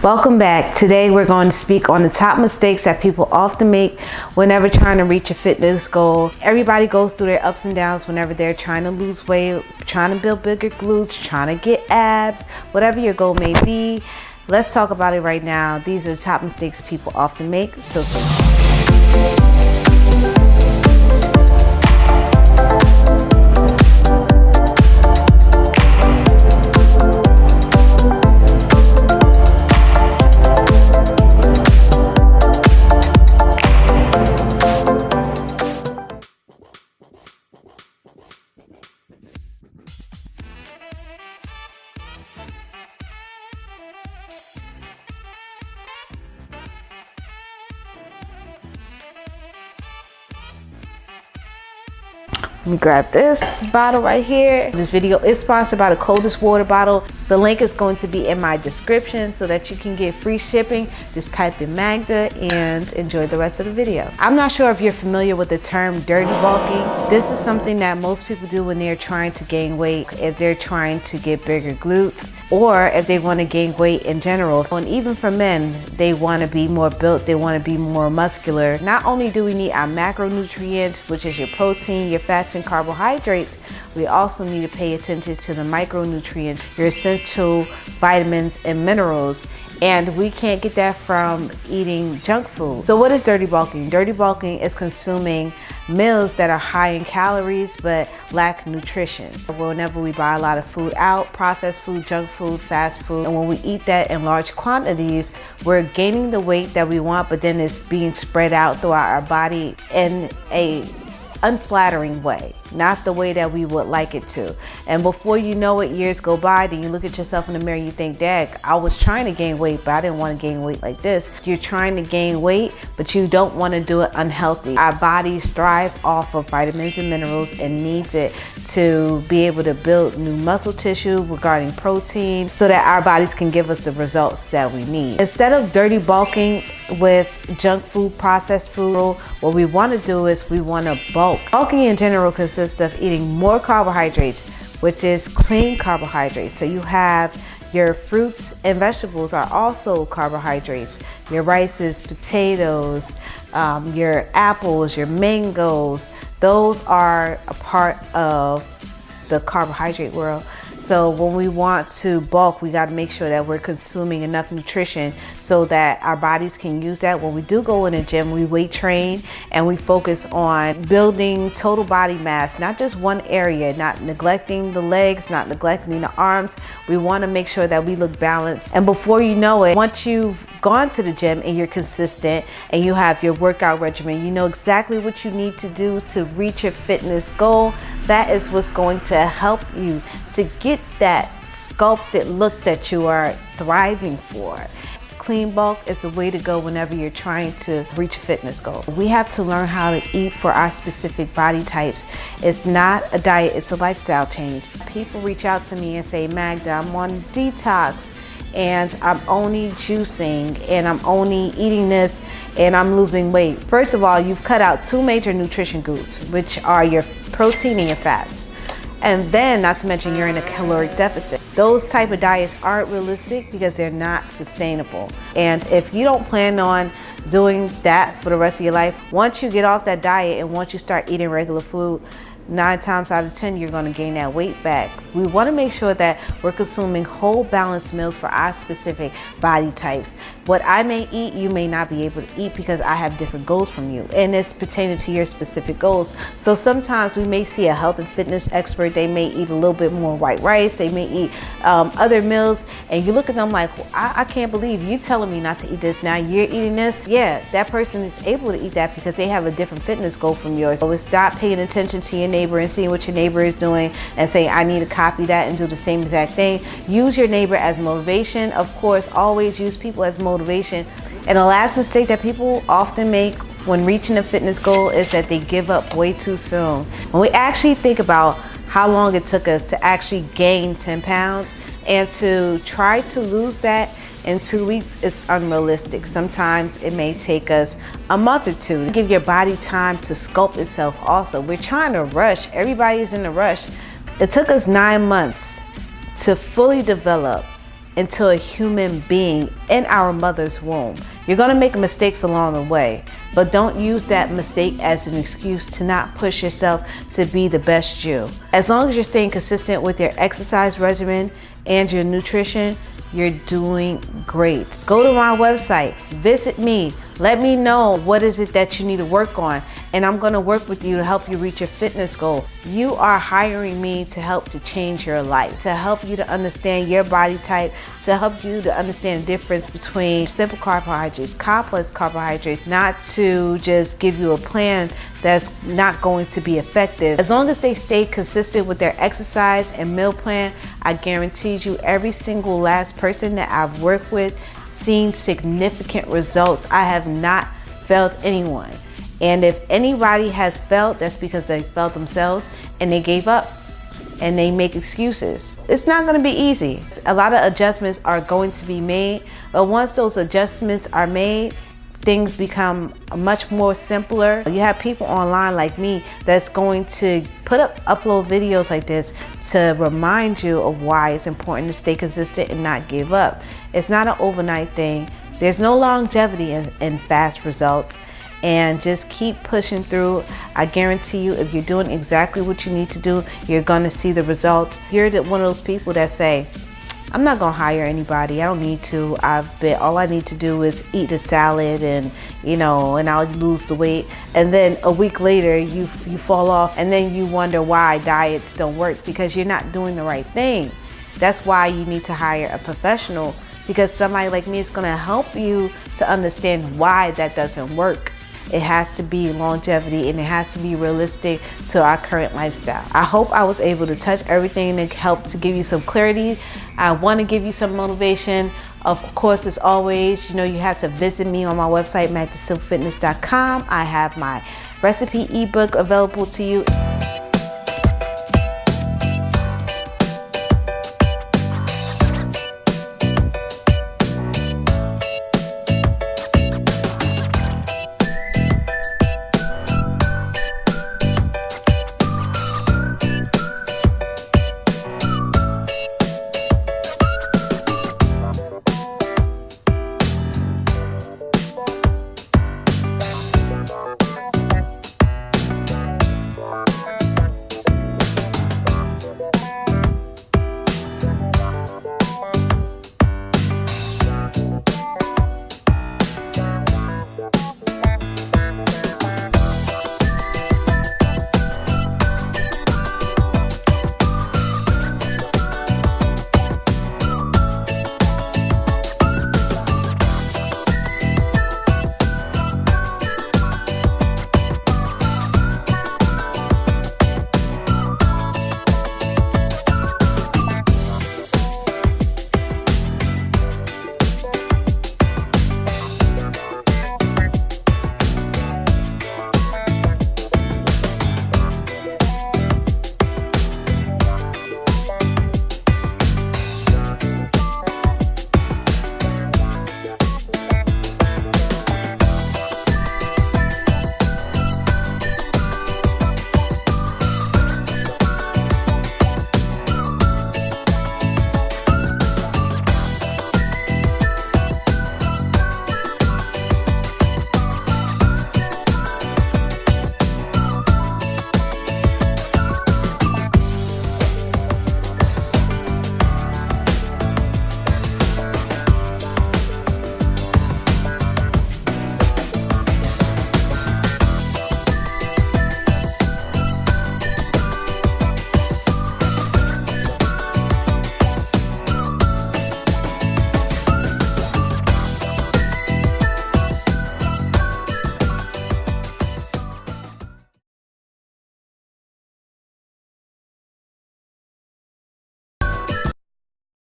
Welcome back. Today we're going to speak on the top mistakes that people often make whenever trying to reach a fitness goal. Everybody goes through their ups and downs whenever they're trying to lose weight, trying to build bigger glutes, trying to get abs, whatever your goal may be. Let's talk about it right now. These are the top mistakes people often make. Let me grab this bottle right here. This video is sponsored by the coldest water bottle. The link is going to be in my description so that you can get free shipping. Just type in Magda and enjoy the rest of the video. I'm not sure if you're familiar with the term dirty bulking. This is something that most people do when they're trying to gain weight, if they're trying to get bigger glutes, or if they want to gain weight in general. And even for men, they want to be more built, they want to be more muscular. Not only do we need our macronutrients, which is your protein, your fats, and carbohydrates, we also need to pay attention to the micronutrients, your essential vitamins and minerals. And we can't get that from eating junk food. So what is dirty bulking? Dirty bulking is consuming meals that are high in calories but lack nutrition. Whenever we buy a lot of food out, processed food, junk food, fast food, and when we eat that in large quantities, we're gaining the weight that we want, but then it's being spread out throughout our body in a unflattering way, not the way that we would like it to. And before you know it, years go by, then you look at yourself in the mirror and you think, Dad, I was trying to gain weight, but I didn't want to gain weight like this. You're trying to gain weight, but you don't want to do it unhealthy. Our bodies thrive off of vitamins and minerals and needs it to be able to build new muscle tissue regarding protein so that our bodies can give us the results that we need. Instead of dirty bulking with junk food, processed food, what we want to do is we want to bulk. Bulking in general consists of eating more carbohydrates, which is clean carbohydrates. So you have your fruits and vegetables are also carbohydrates. Your rices, potatoes, your apples, your mangoes, those are a part of the carbohydrate world. So when we want to bulk, we got to make sure that we're consuming enough nutrition so that our bodies can use that. When we do go in the gym, we weight train and we focus on building total body mass, not just one area, not neglecting the legs, not neglecting the arms. We want to make sure that we look balanced. And before you know it, once you've gone to the gym and you're consistent and you have your workout regimen, you know exactly what you need to do to reach your fitness goal. That is what's going to help you to get that sculpted look that you are thriving for. Clean bulk is the way to go whenever you're trying to reach a fitness goal. We have to learn how to eat for our specific body types. It's not a diet, it's a lifestyle change. People reach out to me and say, Magda, I'm on detox and I'm only juicing and I'm only eating this and I'm losing weight. First of all, you've cut out two major nutrition groups, which are your protein and your fats. And then, not to mention, you're in a caloric deficit. Those type of diets aren't realistic because they're not sustainable. And if you don't plan on doing that for the rest of your life, once you get off that diet and once you start eating regular food, 9 times out of 10, you're going to gain that weight back. We want to make sure that we're consuming whole balanced meals for our specific body types. What I may eat, you may not be able to eat because I have different goals from you, and it's pertaining to your specific goals. So sometimes we may see a health and fitness expert, they may eat a little bit more white rice, they may eat other meals, and you look at them like, well, I can't believe you telling me not to eat this, now you're eating this. Yeah, that person is able to eat that because they have a different fitness goal from yours. So stop paying attention to your neighbor and seeing what your neighbor is doing and saying, I need to copy that and do the same exact thing. Use your neighbor as motivation. Of course, always use people as motivation. And the last mistake that people often make when reaching a fitness goal is that they give up way too soon. When we actually think about how long it took us to actually gain 10 pounds and to try to lose that in 2 weeks is unrealistic. Sometimes it may take us a month or two. Give your body time to sculpt itself also. We're trying to rush. Everybody's in a rush. It took us 9 months to fully develop into a human being in our mother's womb. You're gonna make mistakes along the way, but don't use that mistake as an excuse to not push yourself to be the best you. As long as you're staying consistent with your exercise regimen and your nutrition, you're doing great. Go to my website, visit me, let me know what is it that you need to work on, and I'm gonna work with you to help you reach your fitness goal. You are hiring me to help to change your life, to help you to understand your body type, to help you to understand the difference between simple carbohydrates, complex carbohydrates, not to just give you a plan that's not going to be effective. As long as they stay consistent with their exercise and meal plan, I guarantee you every single last person that I've worked with seen significant results. I have not failed anyone. And if anybody has failed, that's because they failed themselves and they gave up and they make excuses. It's not going to be easy. A lot of adjustments are going to be made, but once those adjustments are made, things become much more simpler. You have people online like me that's going to upload videos like this to remind you of why it's important to stay consistent and not give up. It's not an overnight thing. There's no longevity in fast results. And just keep pushing through. I guarantee you, if you're doing exactly what you need to do, you're gonna see the results. You're one of those people that say, I'm not gonna hire anybody. I don't need to. All I need to do is eat a salad and and I'll lose the weight. And then a week later, you fall off, and then you wonder why diets don't work, because you're not doing the right thing. That's why you need to hire a professional, because somebody like me is gonna help you to understand why that doesn't work. It has to be longevity, and it has to be realistic to our current lifestyle. I hope I was able to touch everything and help to give you some clarity. I want to give you some motivation. Of course, as always, you have to visit me on my website, magdasilfitness.com. I have my recipe ebook available to you.